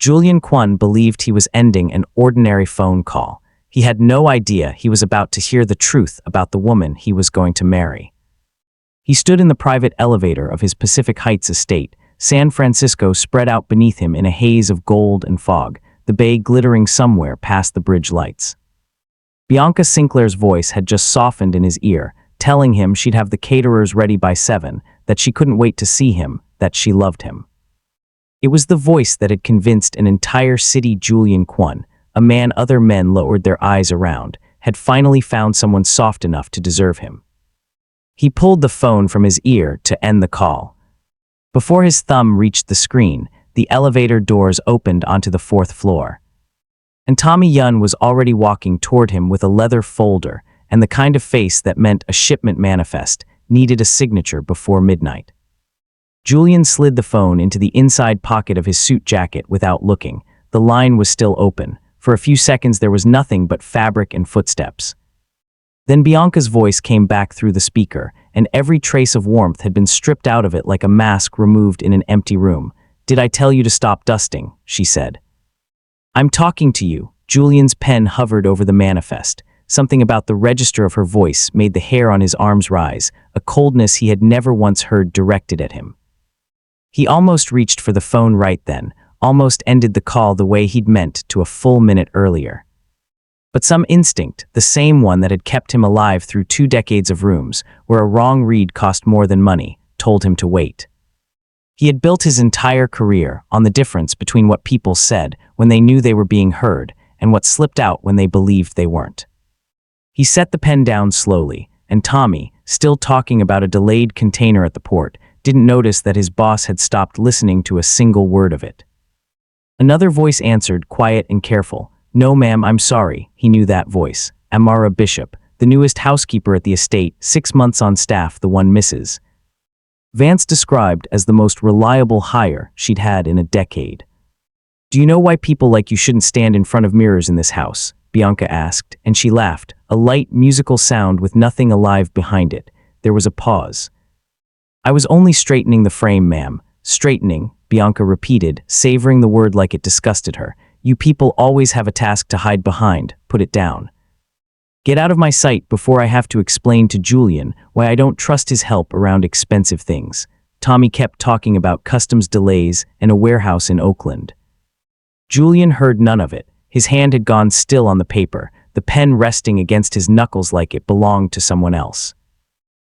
Julian Kwon believed he was ending an ordinary phone call. He had no idea he was about to hear the truth about the woman he was going to marry. He stood in the private elevator of his Pacific Heights estate, San Francisco spread out beneath him in a haze of gold and fog, the bay glittering somewhere past the bridge lights. Bianca Sinclair's voice had just softened in his ear, telling him she'd have the caterers ready by 7, that she couldn't wait to see him, that she loved him. It was the voice that had convinced an entire city Julian Kwon, a man other men lowered their eyes around, had finally found someone soft enough to deserve him. He pulled the phone from his ear to end the call. Before his thumb reached the screen, the elevator doors opened onto the 4th floor. And Tommy Yun was already walking toward him with a leather folder and the kind of face that meant a shipment manifest needed a signature before midnight. Julian slid the phone into the inside pocket of his suit jacket without looking. The line was still open. For a few seconds there was nothing but fabric and footsteps. Then Bianca's voice came back through the speaker, and every trace of warmth had been stripped out of it like a mask removed in an empty room. "Did I tell you to stop dusting?" she said. "I'm talking to you." Julian's pen hovered over the manifest. Something about the register of her voice made the hair on his arms rise, a coldness he had never once heard directed at him. He almost reached for the phone right then, almost ended the call the way he'd meant to a full minute earlier. But some instinct, the same one that had kept him alive through 2 decades of rooms, where a wrong read cost more than money, told him to wait. He had built his entire career on the difference between what people said when they knew they were being heard and what slipped out when they believed they weren't. He set the pen down slowly, and Tommy, still talking about a delayed container at the port, didn't notice that his boss had stopped listening to a single word of it. Another voice answered, quiet and careful. "No ma'am, I'm sorry." He knew that voice. Amara Bishop, the newest housekeeper at the estate, 6 months on staff, the one Mrs. Vance described as the most reliable hire she'd had in a decade. "Do you know why people like you shouldn't stand in front of mirrors in this house?" Bianca asked, and she laughed, a light musical sound with nothing alive behind it. There was a pause. "I was only straightening the frame, ma'am." "Straightening," Bianca repeated, savoring the word like it disgusted her. "You people always have a task to hide behind. Put it down. Get out of my sight before I have to explain to Julian why I don't trust his help around expensive things." Tommy kept talking about customs delays and a warehouse in Oakland. Julian heard none of it. His hand had gone still on the paper, the pen resting against his knuckles like it belonged to someone else.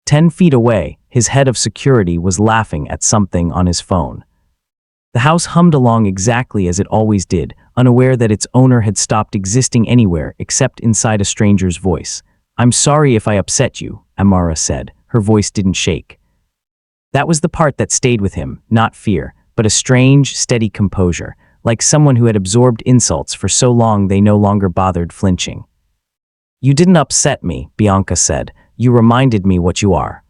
10 feet away, his head of security was laughing at something on his phone. The house hummed along exactly as it always did, unaware that its owner had stopped existing anywhere except inside a stranger's voice. "I'm sorry if I upset you," Amara said. Her voice didn't shake. That was the part that stayed with him, not fear, but a strange, steady composure, like someone who had absorbed insults for so long they no longer bothered flinching. "You didn't upset me," Bianca said. "You reminded me what you are.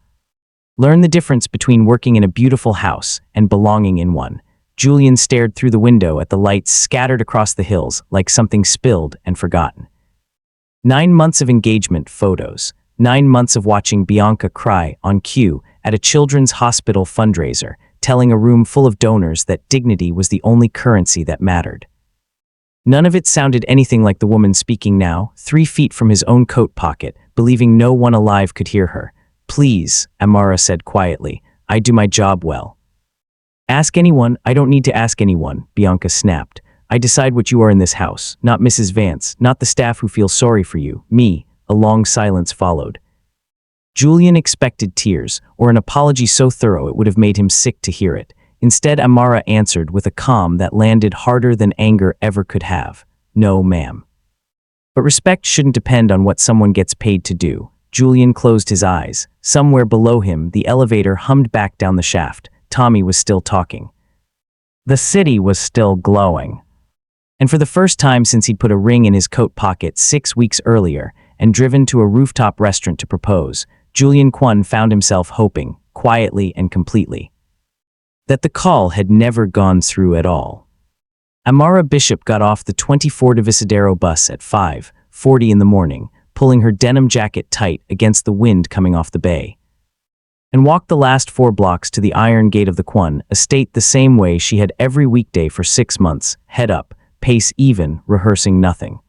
Learn the difference between working in a beautiful house and belonging in one." Julian stared through the window at the lights scattered across the hills like something spilled and forgotten. 9 months of engagement photos, 9 months of watching Bianca cry on cue at a children's hospital fundraiser, telling a room full of donors that dignity was the only currency that mattered. None of it sounded anything like the woman speaking now, 3 feet from his own coat pocket, believing no one alive could hear her. "Please," Amara said quietly, "I do my job well." "Ask anyone." "I don't need to ask anyone," Bianca snapped. "I decide what you are in this house, not Mrs. Vance, not the staff who feel sorry for you, me." A long silence followed. Julian expected tears, or an apology so thorough it would have made him sick to hear it. Instead, Amara answered with a calm that landed harder than anger ever could have. "No, ma'am." But respect shouldn't depend on what someone gets paid to do. Julian closed his eyes. Somewhere below him, the elevator hummed back down the shaft. Tommy was still talking. The city was still glowing. And for the first time since he'd put a ring in his coat pocket 6 weeks earlier and driven to a rooftop restaurant to propose, Julian Kwon found himself hoping, quietly and completely, that the call had never gone through at all. Amara Bishop got off the 24 Divisadero bus at 5:40 in the morning, pulling her denim jacket tight against the wind coming off the bay. and walked the last 4 blocks to the iron gate of the Kwon estate the same way she had every weekday for 6 months, head up, pace even, rehearsing nothing.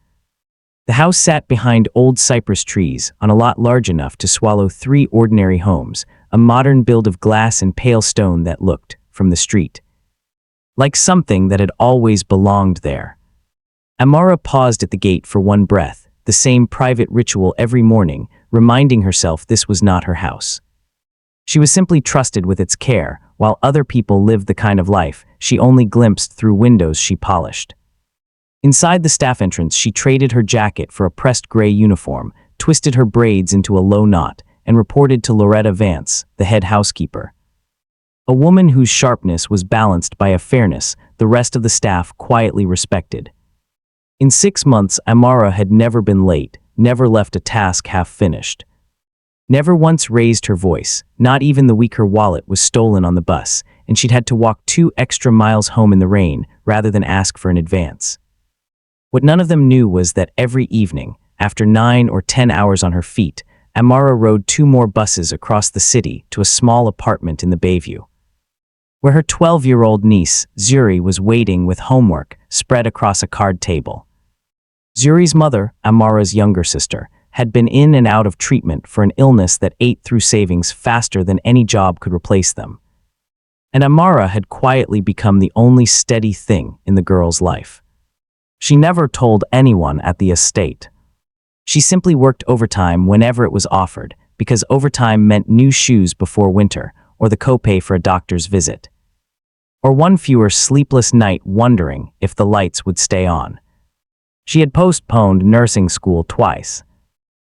The house sat behind old cypress trees on a lot large enough to swallow 3 ordinary homes, a modern build of glass and pale stone that looked, from the street, like something that had always belonged there. Amara paused at the gate for one breath, the same private ritual every morning, reminding herself this was not her house. She was simply trusted with its care, while other people lived the kind of life she only glimpsed through windows she polished. Inside the staff entrance, she traded her jacket for a pressed gray uniform, twisted her braids into a low knot, and reported to Loretta Vance, the head housekeeper. A woman whose sharpness was balanced by a fairness the rest of the staff quietly respected. In 6 months, Amara had never been late, never left a task half-finished. Never once raised her voice, not even the week her wallet was stolen on the bus, and she'd had to walk 2 extra miles home in the rain rather than ask for an advance. What none of them knew was that every evening, after 9 or 10 hours on her feet, Amara rode 2 more buses across the city to a small apartment in the Bayview, where her 12-year-old niece, Zuri, was waiting with homework spread across a card table. Zuri's mother, Amara's younger sister, had been in and out of treatment for an illness that ate through savings faster than any job could replace them. And Amara had quietly become the only steady thing in the girl's life. She never told anyone at the estate. She simply worked overtime whenever it was offered, because overtime meant new shoes before winter, or the copay for a doctor's visit, or one fewer sleepless night wondering if the lights would stay on. She had postponed nursing school twice.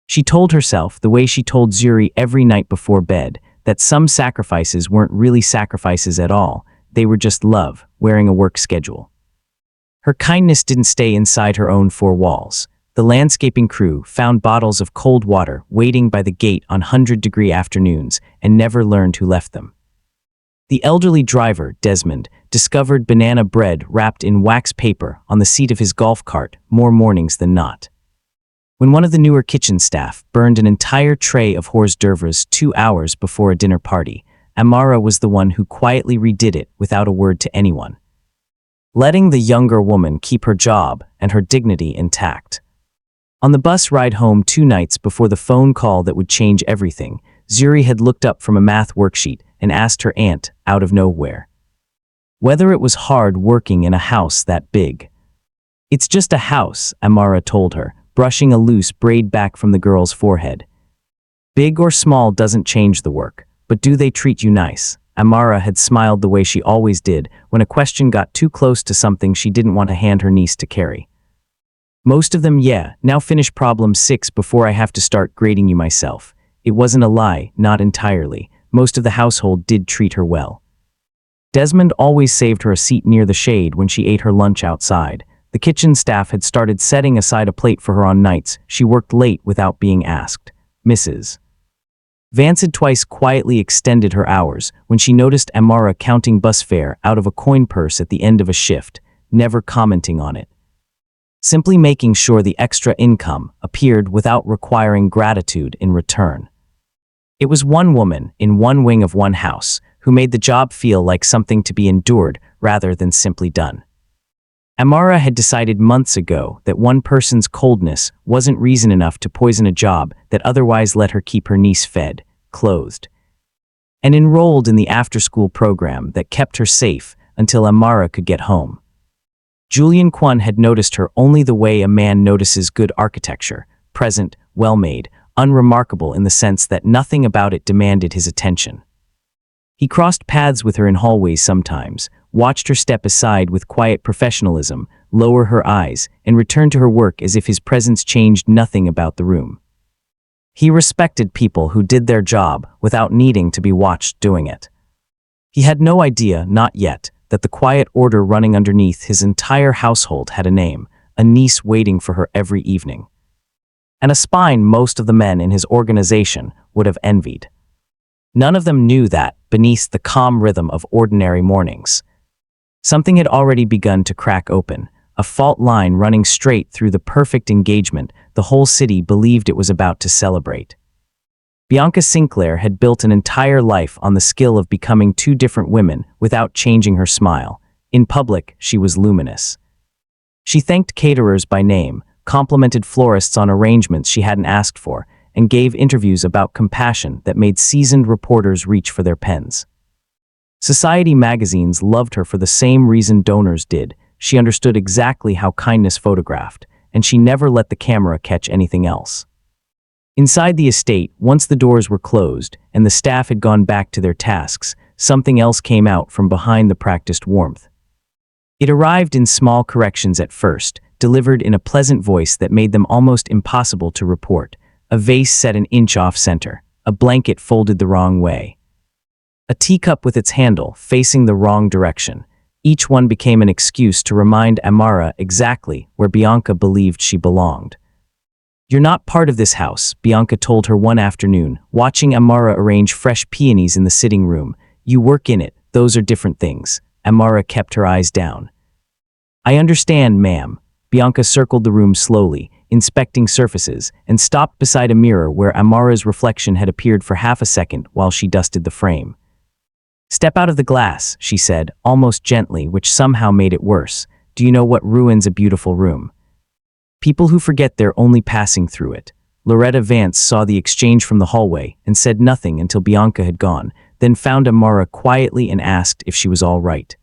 She told herself, the way she told Zuri every night before bed, that some sacrifices weren't really sacrifices at all, they were just love, wearing a work schedule. Her kindness didn't stay inside her own 4 walls. The landscaping crew found bottles of cold water waiting by the gate on 100-degree afternoons and never learned who left them. The elderly driver, Desmond, discovered banana bread wrapped in wax paper on the seat of his golf cart more mornings than not. When one of the newer kitchen staff burned an entire tray of hors d'oeuvres 2 hours before a dinner party, Amara was the one who quietly redid it without a word to anyone, letting the younger woman keep her job and her dignity intact. On the bus ride home 2 nights before the phone call that would change everything, Zuri had looked up from a math worksheet and asked her aunt, out of nowhere, whether it was hard working in a house that big. "It's just a house," Amara told her, brushing a loose braid back from the girl's forehead. "Big or small doesn't change the work, but do they treat you nice?" Amara had smiled the way she always did when a question got too close to something she didn't want to hand her niece to carry. "Most of them, yeah. Now finish problem 6 before I have to start grading you myself." It wasn't a lie, not entirely. Most of the household did treat her well. Desmond always saved her a seat near the shade when she ate her lunch outside. The kitchen staff had started setting aside a plate for her on nights she worked late without being asked. Mrs. Vance had twice quietly extended her hours when she noticed Amara counting bus fare out of a coin purse at the end of a shift, never commenting on it, simply making sure the extra income appeared without requiring gratitude in return. It was one woman in one wing of one house who made the job feel like something to be endured rather than simply done. Amara had decided months ago that one person's coldness wasn't reason enough to poison a job that otherwise let her keep her niece fed, clothed, and enrolled in the after-school program that kept her safe until Amara could get home. Julian Kwon had noticed her only the way a man notices good architecture, present, well-made, unremarkable in the sense that nothing about it demanded his attention. He crossed paths with her in hallways sometimes, watched her step aside with quiet professionalism, lower her eyes, and return to her work as if his presence changed nothing about the room. He respected people who did their job without needing to be watched doing it. He had no idea, not yet, that the quiet order running underneath his entire household had a name, a niece waiting for her every evening, and a spine most of the men in his organization would have envied. None of them knew that, beneath the calm rhythm of ordinary mornings, something had already begun to crack open, a fault line running straight through the perfect engagement the whole city believed it was about to celebrate. Bianca Sinclair had built an entire life on the skill of becoming two different women without changing her smile. In public, she was luminous. She thanked caterers by name, complimented florists on arrangements she hadn't asked for, and gave interviews about compassion that made seasoned reporters reach for their pens. Society magazines loved her for the same reason donors did. She understood exactly how kindness photographed, and she never let the camera catch anything else. Inside the estate, once the doors were closed and the staff had gone back to their tasks, something else came out from behind the practiced warmth. It arrived in small corrections at first, delivered in a pleasant voice that made them almost impossible to report. A vase set an inch off center, a blanket folded the wrong way, a teacup with its handle facing the wrong direction. Each one became an excuse to remind Amara exactly where Bianca believed she belonged. "You're not part of this house," Bianca told her one afternoon, watching Amara arrange fresh peonies in the sitting room. "You work in it, those are different things." Amara kept her eyes down. "I understand, ma'am." Bianca circled the room slowly, inspecting surfaces, and stopped beside a mirror where Amara's reflection had appeared for half a second while she dusted the frame. "Step out of the glass," she said, almost gently, which somehow made it worse. "Do you know what ruins a beautiful room? People who forget they're only passing through it." Loretta Vance saw the exchange from the hallway and said nothing until Bianca had gone, then found Amara quietly and asked if she was all right.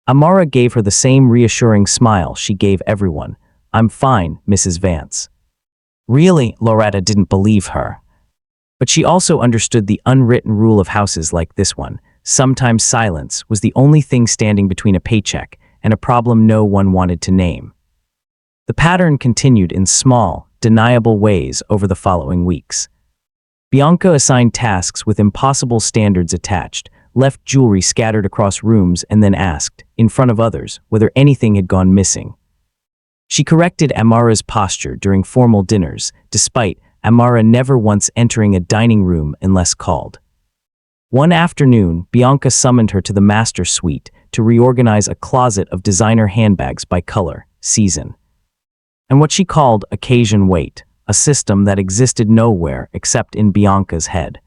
Amara gave her the same reassuring smile she gave everyone. "I'm fine, Mrs. Vance." Really, Loretta didn't believe her. But she also understood the unwritten rule of houses like this one. Sometimes silence was the only thing standing between a paycheck and a problem no one wanted to name. The pattern continued in small, deniable ways over the following weeks. Bianca assigned tasks with impossible standards attached, left jewelry scattered across rooms, and then asked, in front of others, whether anything had gone missing. She corrected Amara's posture during formal dinners, despite Amara never once entering a dining room unless called. One afternoon, Bianca summoned her to the master suite to reorganize a closet of designer handbags by color, season, and what she called occasion weight, a system that existed nowhere except in Bianca's head.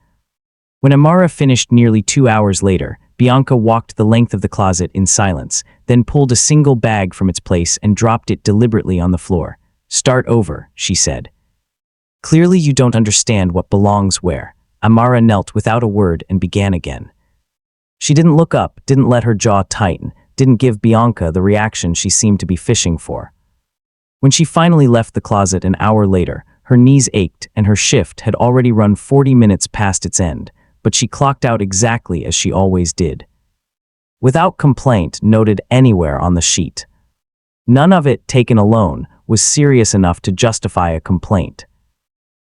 When Amara finished nearly 2 hours later, Bianca walked the length of the closet in silence, then pulled a single bag from its place and dropped it deliberately on the floor. "Start over," she said. "Clearly you don't understand what belongs where." Amara knelt without a word and began again. She didn't look up, didn't let her jaw tighten, didn't give Bianca the reaction she seemed to be fishing for. When she finally left the closet an hour later, her knees ached and her shift had already run 40 minutes past its end, but she clocked out exactly as she always did. Without complaint noted anywhere on the sheet. None of it, taken alone, was serious enough to justify a complaint.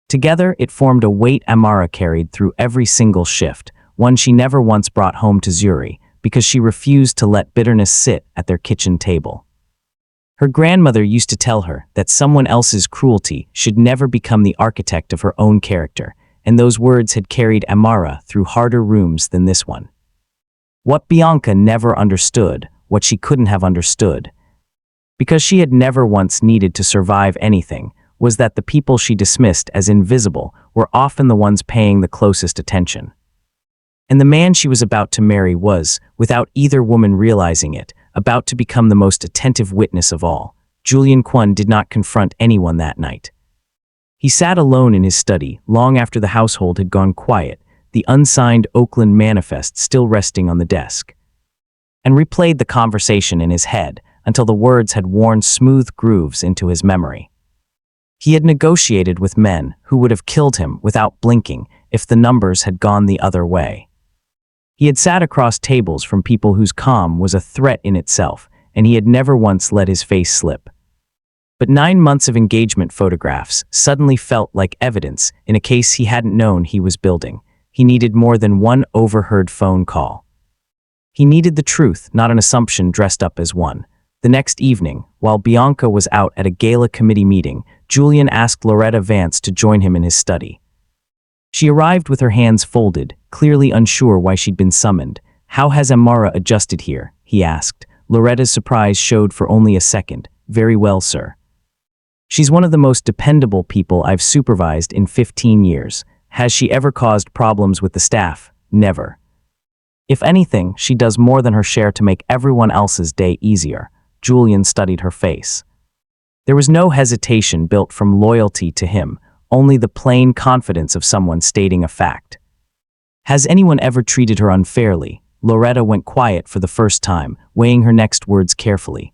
Together, it formed a weight Amara carried through every single shift, one she never once brought home to Zuri, because she refused to let bitterness sit at their kitchen table. Her grandmother used to tell her that someone else's cruelty should never become the architect of her own character, and those words had carried Amara through harder rooms than this one. What Bianca never understood, what she couldn't have understood, because she had never once needed to survive anything, was that the people she dismissed as invisible were often the ones paying the closest attention. And the man she was about to marry was, without either woman realizing it, about to become the most attentive witness of all. Julian Kwon did not confront anyone that night. He sat alone in his study long after the household had gone quiet, the unsigned Oakland manifest still resting on the desk, and replayed the conversation in his head until the words had worn smooth grooves into his memory. He had negotiated with men who would have killed him without blinking if the numbers had gone the other way. He had sat across tables from people whose calm was a threat in itself, and he had never once let his face slip. But 9 months of engagement photographs suddenly felt like evidence in a case he hadn't known he was building. He needed more than one overheard phone call. He needed the truth, not an assumption dressed up as one. The next evening, while Bianca was out at a gala committee meeting, Julian asked Loretta Vance to join him in his study. She arrived with her hands folded, clearly unsure why she'd been summoned. "How has Amara adjusted here?" he asked. Loretta's surprise showed for only a second. "Very well, sir. She's one of the most dependable people I've supervised in 15 years. Has she ever caused problems with the staff? Never. If anything, she does more than her share to make everyone else's day easier. Julian studied her face. There was no hesitation built from loyalty to him, only the plain confidence of someone stating a fact. Has anyone ever treated her unfairly? Loretta went quiet for the first time, weighing her next words carefully.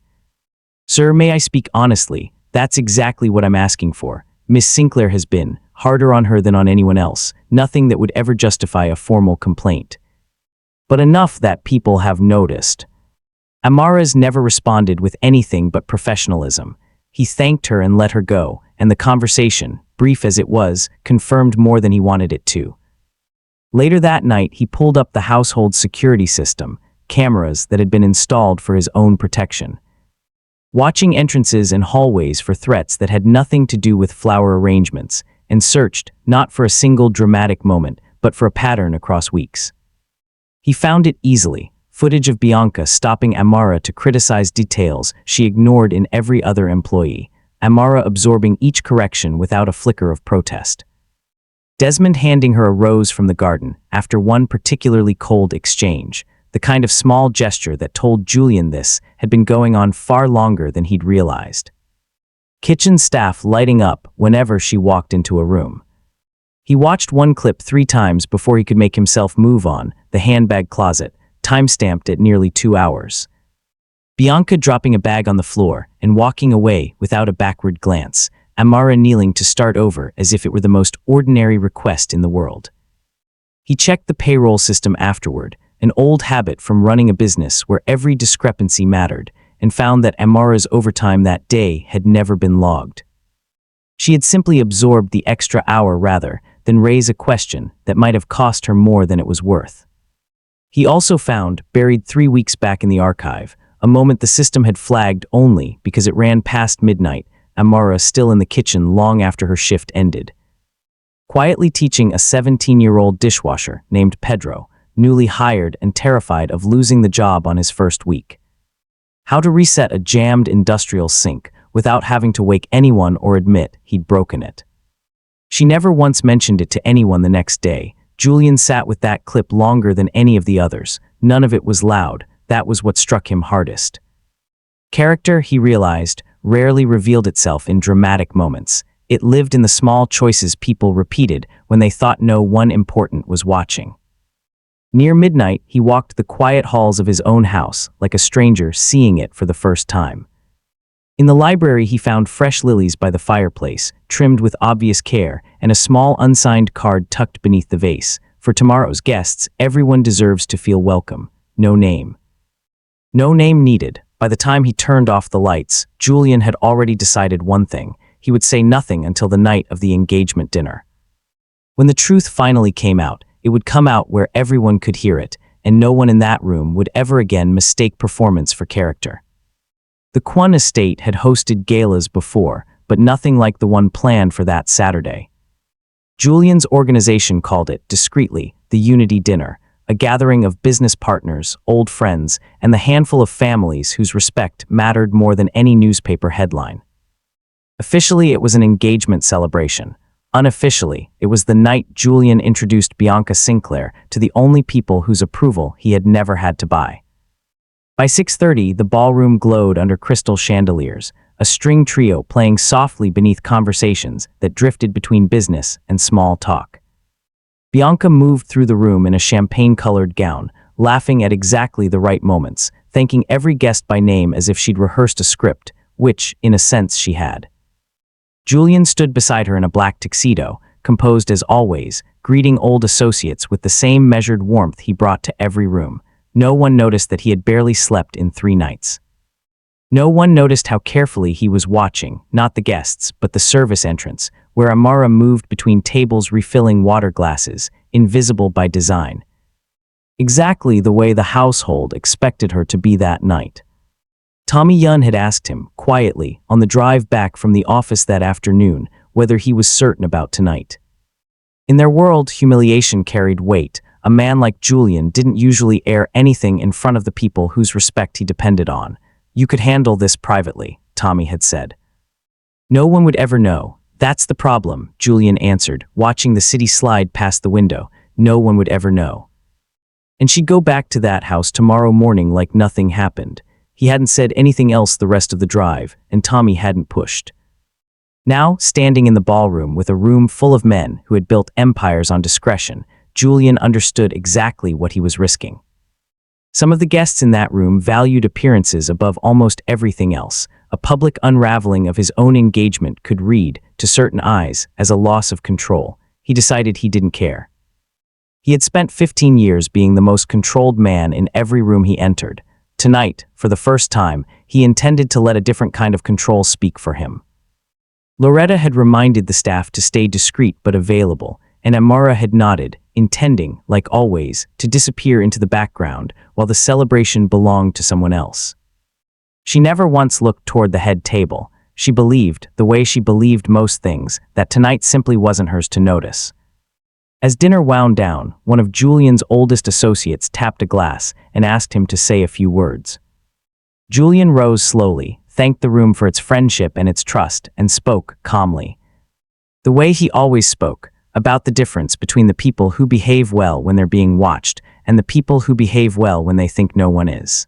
Sir, may I speak honestly? That's exactly what I'm asking for. Miss Sinclair has been harder on her than on anyone else, nothing that would ever justify a formal complaint. But enough that people have noticed. Amara's never responded with anything but professionalism. He thanked her and let her go, and the conversation, brief as it was, confirmed more than he wanted it to. Later that night, he pulled up the household security system, cameras that had been installed for his own protection. Watching entrances and hallways for threats that had nothing to do with flower arrangements, and searched, not for a single dramatic moment, but for a pattern across weeks. He found it easily, footage of Bianca stopping Amara to criticize details she ignored in every other employee, Amara absorbing each correction without a flicker of protest. Desmond handing her a rose from the garden after one particularly cold exchange, the kind of small gesture that told Julian this had been going on far longer than he'd realized. Kitchen staff lighting up whenever she walked into a room. He watched one clip 3 times before he could make himself move on, the handbag closet, time-stamped at nearly 2 hours. Bianca dropping a bag on the floor and walking away without a backward glance, Amara kneeling to start over as if it were the most ordinary request in the world. He checked the payroll system afterward, an old habit from running a business where every discrepancy mattered, and found that Amara's overtime that day had never been logged. She had simply absorbed the extra hour rather than raise a question that might have cost her more than it was worth. He also found, buried 3 weeks back in the archive, a moment the system had flagged only because it ran past midnight, Amara still in the kitchen long after her shift ended. Quietly teaching a 17-year-old dishwasher named Pedro, newly hired and terrified of losing the job on his first week. How to reset a jammed industrial sink without having to wake anyone or admit he'd broken it. She never once mentioned it to anyone the next day. Julian sat with that clip longer than any of the others. None of it was loud. That was what struck him hardest. Character, he realized, rarely revealed itself in dramatic moments. It lived in the small choices people repeated when they thought no one important was watching. Near midnight, he walked the quiet halls of his own house, like a stranger seeing it for the first time. In the library, he found fresh lilies by the fireplace, trimmed with obvious care, and a small unsigned card tucked beneath the vase. For tomorrow's guests, everyone deserves to feel welcome. No name. No name needed. By the time he turned off the lights, Julian had already decided one thing. He would say nothing until the night of the engagement dinner. When the truth finally came out, it would come out where everyone could hear it, and no one in that room would ever again mistake performance for character. The Kwon estate had hosted galas before, but nothing like the one planned for that Saturday. Julian's organization called it, discreetly, the Unity Dinner, a gathering of business partners, old friends, and the handful of families whose respect mattered more than any newspaper headline. Officially, it was an engagement celebration. Unofficially, it was the night Julian introduced Bianca Sinclair to the only people whose approval he had never had to buy. By 6:30, the ballroom glowed under crystal chandeliers, a string trio playing softly beneath conversations that drifted between business and small talk. Bianca moved through the room in a champagne-colored gown, laughing at exactly the right moments, thanking every guest by name as if she'd rehearsed a script, which, in a sense, she had. Julian stood beside her in a black tuxedo, composed as always, greeting old associates with the same measured warmth he brought to every room. No one noticed that he had barely slept in 3 nights. No one noticed how carefully he was watching, not the guests, but the service entrance, where Amara moved between tables refilling water glasses, invisible by design. Exactly the way the household expected her to be that night. Tommy Yun had asked him, quietly, on the drive back from the office that afternoon, whether he was certain about tonight. In their world, humiliation carried weight. A man like Julian didn't usually air anything in front of the people whose respect he depended on. You could handle this privately, Tommy had said. No one would ever know. That's the problem, Julian answered, watching the city slide past the window. No one would ever know. And she'd go back to that house tomorrow morning like nothing happened. He hadn't said anything else the rest of the drive, and Tommy hadn't pushed. Now, standing in the ballroom with a room full of men who had built empires on discretion, Julian understood exactly what he was risking. Some of the guests in that room valued appearances above almost everything else. A public unraveling of his own engagement could read, to certain eyes, as a loss of control. He decided he didn't care. He had spent 15 years being the most controlled man in every room he entered. Tonight, for the first time, he intended to let a different kind of control speak for him. Loretta had reminded the staff to stay discreet but available, and Amara had nodded, intending, like always, to disappear into the background while the celebration belonged to someone else. She never once looked toward the head table. She believed, the way she believed most things, that tonight simply wasn't hers to notice. As dinner wound down, one of Julian's oldest associates tapped a glass and asked him to say a few words. Julian rose slowly, thanked the room for its friendship and its trust, and spoke calmly. The way he always spoke, about the difference between the people who behave well when they're being watched and the people who behave well when they think no one is.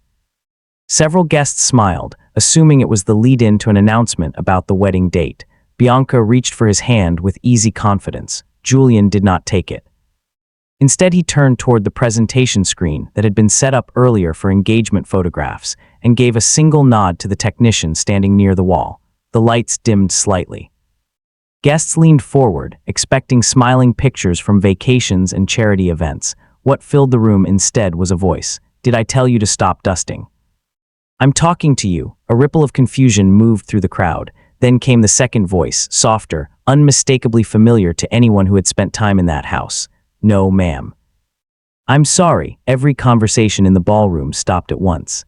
Several guests smiled, assuming it was the lead-in to an announcement about the wedding date. Bianca reached for his hand with easy confidence. Julian did not take it. Instead, he turned toward the presentation screen that had been set up earlier for engagement photographs and gave a single nod to the technician standing near the wall. The lights dimmed slightly. Guests leaned forward, expecting smiling pictures from vacations and charity events. What filled the room instead was a voice. "Did I tell you to stop dusting?" "I'm talking to you." A ripple of confusion moved through the crowd. Then came the second voice, softer, unmistakably familiar to anyone who had spent time in that house. "No, ma'am." "I'm sorry." Every conversation in the ballroom stopped at once.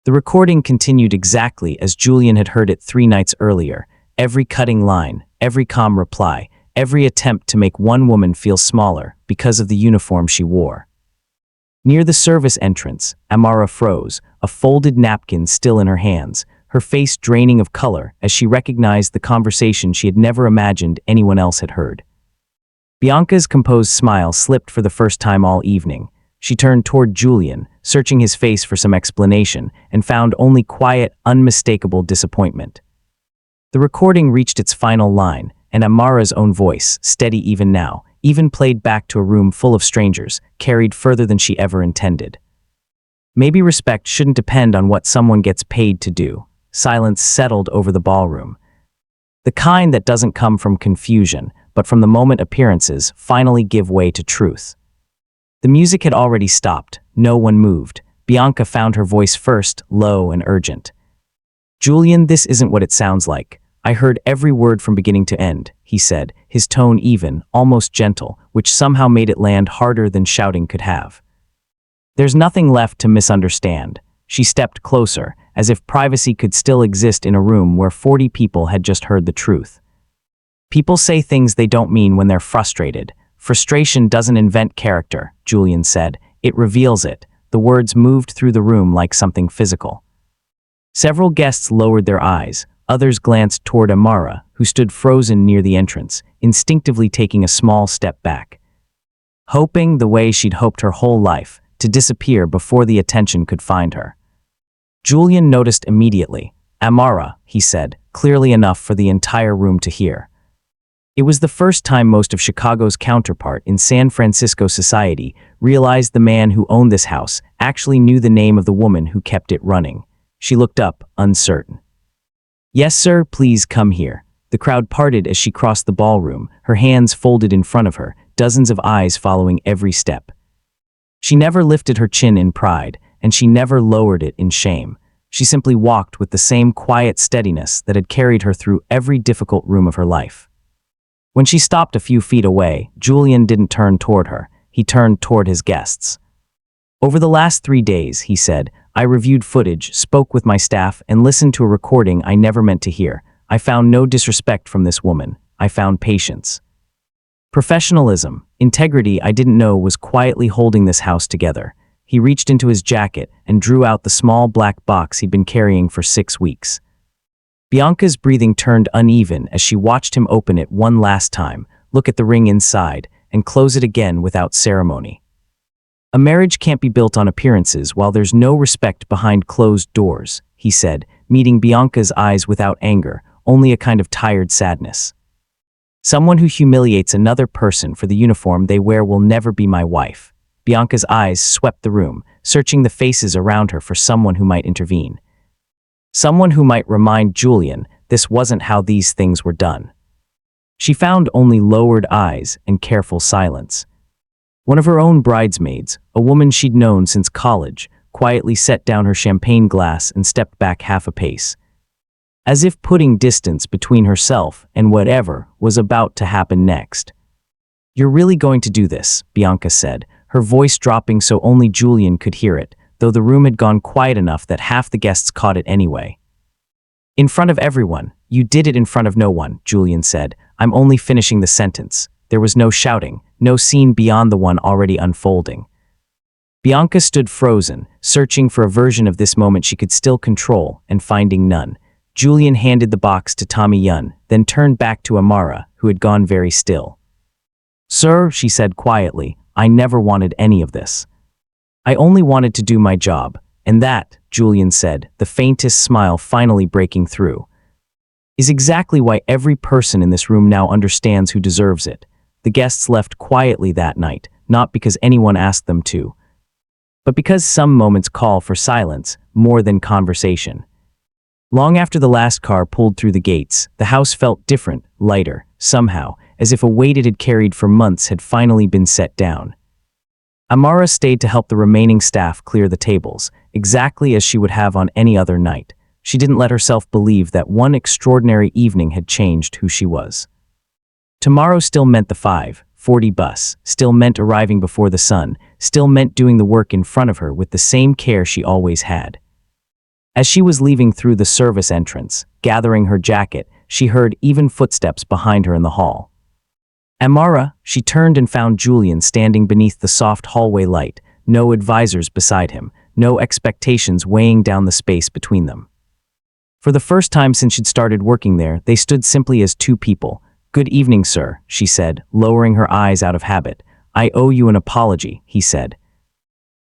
The recording continued exactly as Julian had heard it 3 nights earlier. Every cutting line, every calm reply, every attempt to make one woman feel smaller because of the uniform she wore. Near the service entrance, Amara froze, a folded napkin still in her hands, her face draining of color as she recognized the conversation she had never imagined anyone else had heard. Bianca's composed smile slipped for the first time all evening. She turned toward Julian, searching his face for some explanation, and found only quiet, unmistakable disappointment. The recording reached its final line, and Amara's own voice, steady even now, even played back to a room full of strangers, carried further than she ever intended. Maybe respect shouldn't depend on what someone gets paid to do. Silence settled over the ballroom. The kind that doesn't come from confusion, but from the moment appearances finally give way to truth. The music had already stopped. No one moved. Bianca found her voice first, low and urgent. "Julian, this isn't what it sounds like. I heard every word from beginning to end," he said, his tone even, almost gentle, which somehow made it land harder than shouting could have. "There's nothing left to misunderstand." She stepped closer, as if privacy could still exist in a room where 40 people had just heard the truth. "People say things they don't mean when they're frustrated. Frustration doesn't invent character," Julian said. "It reveals it." The words moved through the room like something physical. Several guests lowered their eyes. Others glanced toward Amara, who stood frozen near the entrance, instinctively taking a small step back. Hoping, the way she'd hoped her whole life, to disappear before the attention could find her. Julian noticed immediately. "Amara," he said, clearly enough for the entire room to hear. It was the first time most of Chicago's counterpart in San Francisco society realized the man who owned this house actually knew the name of the woman who kept it running. She looked up, uncertain. "Yes, sir, please come here." The crowd parted as she crossed the ballroom, her hands folded in front of her, dozens of eyes following every step. She never lifted her chin in pride, and she never lowered it in shame. She simply walked with the same quiet steadiness that had carried her through every difficult room of her life. When she stopped a few feet away, Julian didn't turn toward her. He turned toward his guests. "Over the last 3 days," he said, "I reviewed footage, spoke with my staff, and listened to a recording I never meant to hear. I found no disrespect from this woman. I found patience. Professionalism, integrity I didn't know was quietly holding this house together." He reached into his jacket and drew out the small black box he'd been carrying for 6 weeks. Bianca's breathing turned uneven as she watched him open it one last time, look at the ring inside, and close it again without ceremony. A marriage can't be built on appearances while there's no respect behind closed doors, he said, meeting Bianca's eyes without anger, only a kind of tired sadness. Someone who humiliates another person for the uniform they wear will never be my wife. Bianca's eyes swept the room, searching the faces around her for someone who might intervene. Someone who might remind Julian this wasn't how these things were done. She found only lowered eyes and careful silence. One of her own bridesmaids, a woman she'd known since college, quietly set down her champagne glass and stepped back half a pace, as if putting distance between herself and whatever was about to happen next. "You're really going to do this," Bianca said, her voice dropping so only Julian could hear it, though the room had gone quiet enough that half the guests caught it anyway. "In front of everyone. You did it in front of no one," Julian said. "I'm only finishing the sentence." There was no shouting, no scene beyond the one already unfolding. Bianca stood frozen, searching for a version of this moment she could still control, and finding none. Julian handed the box to Tommy Yun, then turned back to Amara, who had gone very still. "Sir," she said quietly, "I never wanted any of this. I only wanted to do my job, and that," Julian said, the faintest smile finally breaking through, "is exactly why every person in this room now understands who deserves it." The guests left quietly that night, not because anyone asked them to, but because some moments call for silence more than conversation. Long after the last car pulled through the gates, the house felt different, lighter, somehow, as if a weight it had carried for months had finally been set down. Amara stayed to help the remaining staff clear the tables, exactly as she would have on any other night. She didn't let herself believe that one extraordinary evening had changed who she was. Tomorrow still meant the 5:40 bus, still meant arriving before the sun, still meant doing the work in front of her with the same care she always had. As she was leaving through the service entrance, gathering her jacket, she heard even footsteps behind her in the hall. "Amara," she turned and found Julian standing beneath the soft hallway light, no advisors beside him, no expectations weighing down the space between them. For the first time since she'd started working there, they stood simply as two people. "Good evening, sir," she said, lowering her eyes out of habit. "I owe you an apology," he said.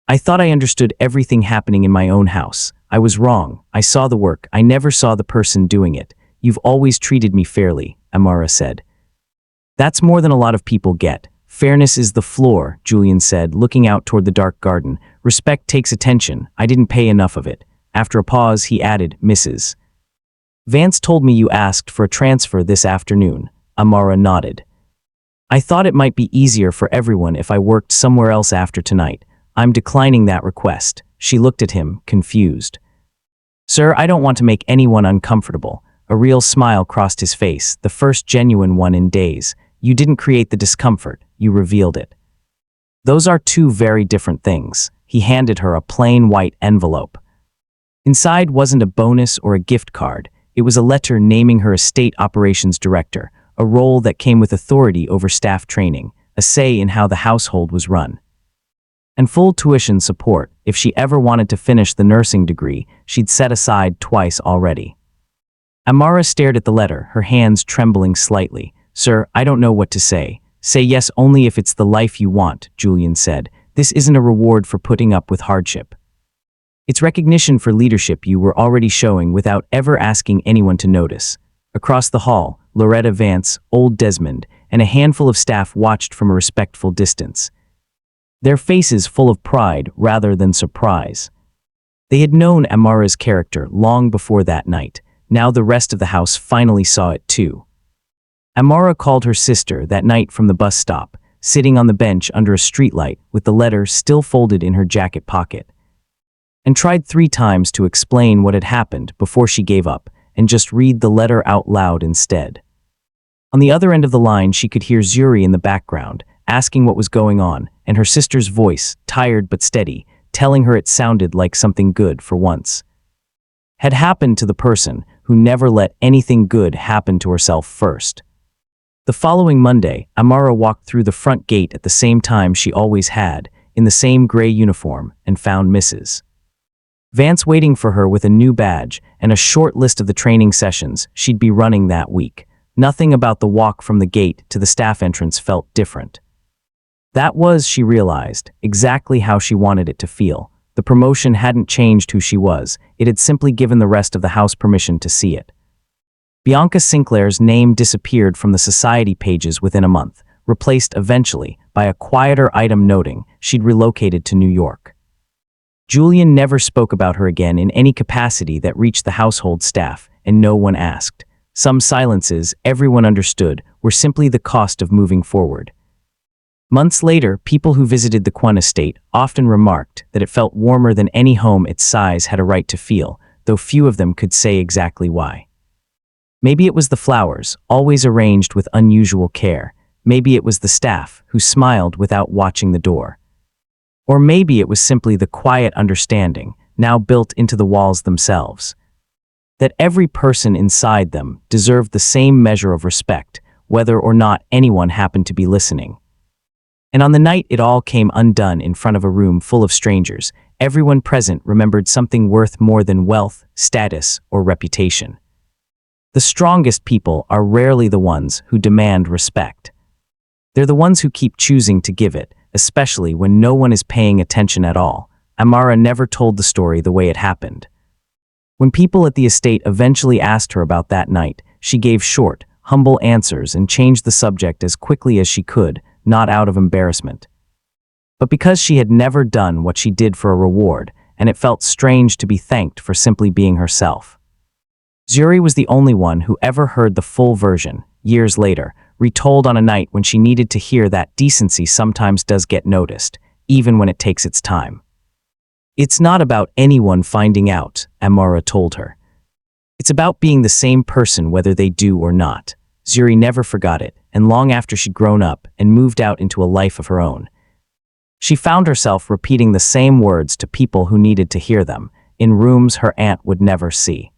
"I thought I understood everything happening in my own house. I was wrong. I saw the work. I never saw the person doing it. You've always treated me fairly," Amara said. "That's more than a lot of people get. Fairness is the floor," Julian said, looking out toward the dark garden. "Respect takes attention. I didn't pay enough of it." After a pause, he added, "Mrs. Vance told me you asked for a transfer this afternoon." Amara nodded. "I thought it might be easier for everyone if I worked somewhere else after tonight. I'm declining that request." She looked at him, confused. "Sir, I don't want to make anyone uncomfortable." A real smile crossed his face, the first genuine one in days. "You didn't create the discomfort, you revealed it." "Those are two very different things." He handed her a plain white envelope. Inside wasn't a bonus or a gift card. It was a letter naming her estate operations director, a role that came with authority over staff training, a say in how the household was run, and full tuition support if she ever wanted to finish the nursing degree she'd set aside twice already. Amara stared at the letter, her hands trembling slightly. "Sir, I don't know what to say." "Say yes only if it's the life you want," Julian said. "This isn't a reward for putting up with hardship. It's recognition for leadership you were already showing without ever asking anyone to notice." Across the hall, Loretta Vance, old Desmond, and a handful of staff watched from a respectful distance, their faces full of pride rather than surprise. They had known Amara's character long before that night. Now the rest of the house finally saw it too. Amara called her sister that night from the bus stop, sitting on the bench under a streetlight with the letter still folded in her jacket pocket, and tried 3 times to explain what had happened before she gave up and just read the letter out loud instead. On the other end of the line, she could hear Zuri in the background, asking what was going on, and her sister's voice, tired but steady, telling her it sounded like something good for once had happened to the person who never let anything good happen to herself first. The following Monday, Amara walked through the front gate at the same time she always had, in the same gray uniform, and found Mrs. Vance waiting for her with a new badge and a short list of the training sessions she'd be running that week. Nothing about the walk from the gate to the staff entrance felt different. That was, she realized, exactly how she wanted it to feel. The promotion hadn't changed who she was, it had simply given the rest of the house permission to see it. Bianca Sinclair's name disappeared from the society pages within a month, replaced eventually by a quieter item noting she'd relocated to New York. Julian never spoke about her again in any capacity that reached the household staff, and no one asked. Some silences, everyone understood, were simply the cost of moving forward. Months later, people who visited the Kwon estate often remarked that it felt warmer than any home its size had a right to feel, though few of them could say exactly why. Maybe it was the flowers, always arranged with unusual care. Maybe it was the staff, who smiled without watching the door. Or maybe it was simply the quiet understanding, now built into the walls themselves, that every person inside them deserved the same measure of respect, whether or not anyone happened to be listening. And on the night it all came undone in front of a room full of strangers, everyone present remembered something worth more than wealth, status, or reputation. The strongest people are rarely the ones who demand respect. They're the ones who keep choosing to give it, especially when no one is paying attention at all. Amara never told the story the way it happened. When people at the estate eventually asked her about that night, she gave short, humble answers and changed the subject as quickly as she could, not out of embarrassment, but because she had never done what she did for a reward, and it felt strange to be thanked for simply being herself. Zuri was the only one who ever heard the full version, years later, retold on a night when she needed to hear that decency sometimes does get noticed, even when it takes its time. It's not about anyone finding out, Amara told her. It's about being the same person whether they do or not. Zuri never forgot it, and long after she'd grown up and moved out into a life of her own, she found herself repeating the same words to people who needed to hear them, in rooms her aunt would never see.